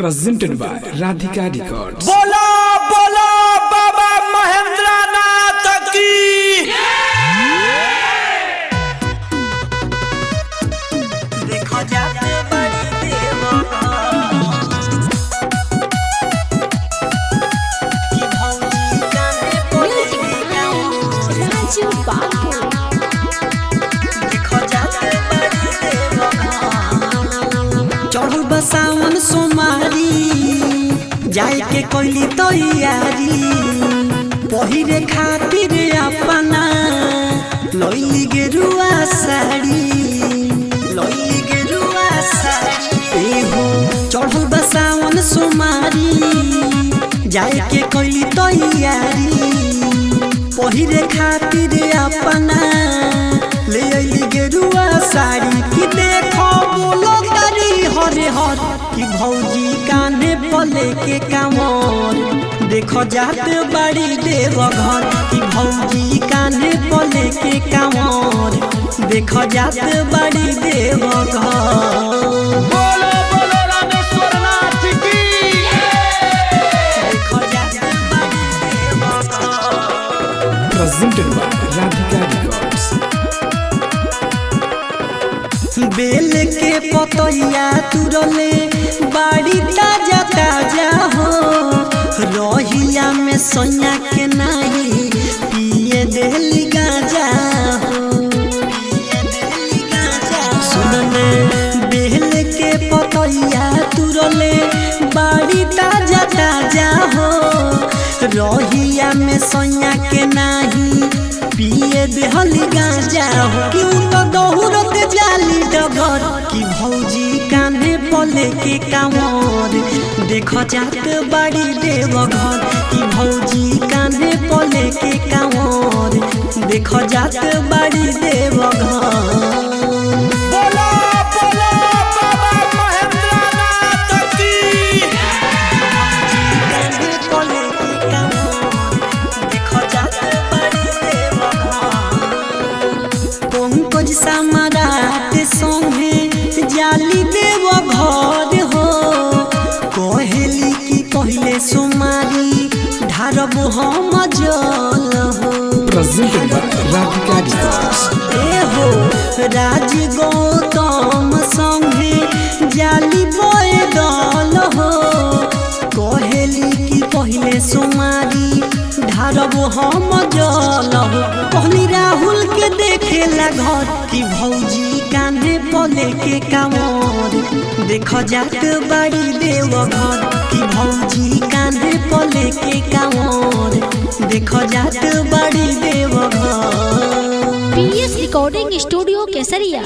presented by Radhika Records. बोला बोला बाबा महेंद्रनाथ की देखो जाते बड़ी देवा की भौजी गाने बोले देखो जाते बड़ी देवा चढ़ल बसावन सोमारी जाए के कोइली तैयारी पहिरे खातिर अपना लइली गेरुआ साड़ी ए हो चढ़ल बसावन सोमारी जाए के कोइली तैयारी पहिरे खातिर अपना ले अइली गेरुआ साड़ी की देखो बोलो तारी हरे हर की भौजी काने पले के कामर देखो जाते बड़ी देवघर की भौजी काने पले के कामर देखो जाते बड़ी देवघर बोलो बोलो रामेश्वर नाथ की देखो जाते बड़ी Deoghar Presented by Radhika Records. बेल के पतैया तुरले बाड़ी ताजा ताजा हो रहिया में सोया के नहीं पिए देली गाजा हो सुनने बेल के पतैया तुरले बाड़ी ताजा ताजा हो रहिया में सोया के नहीं पिए देहली गाजा हो क्यों तो दौड़त जाली डगर की भौजी कान्हे पले के कामर देखो जात बड़ी देवघर की भौजी कान्हे पले के कामर देखो जात बड़ी देवघर बोला बोला बाबा महेंद्रनाथ की कान्हे पले के कामर देखो जात बड़ी देवघर पंकज समारात संगे जाली देव घर हो कहेली की पहले सुमारी ढारब हम जल हो Presented by Radhika Records. ए हो राज गौतम संगे जाली बोए दल हो कहेली की पहले सुमारी ढारब हम जल हो कहनी राहुल के देखेला घर की भौजी कान्हे पले के कामर देखो जात बड़ी देवघर की भौजी कान्हे पले के कामर देखो जात बड़ी Deoghar PS Recording Studio Kesaria।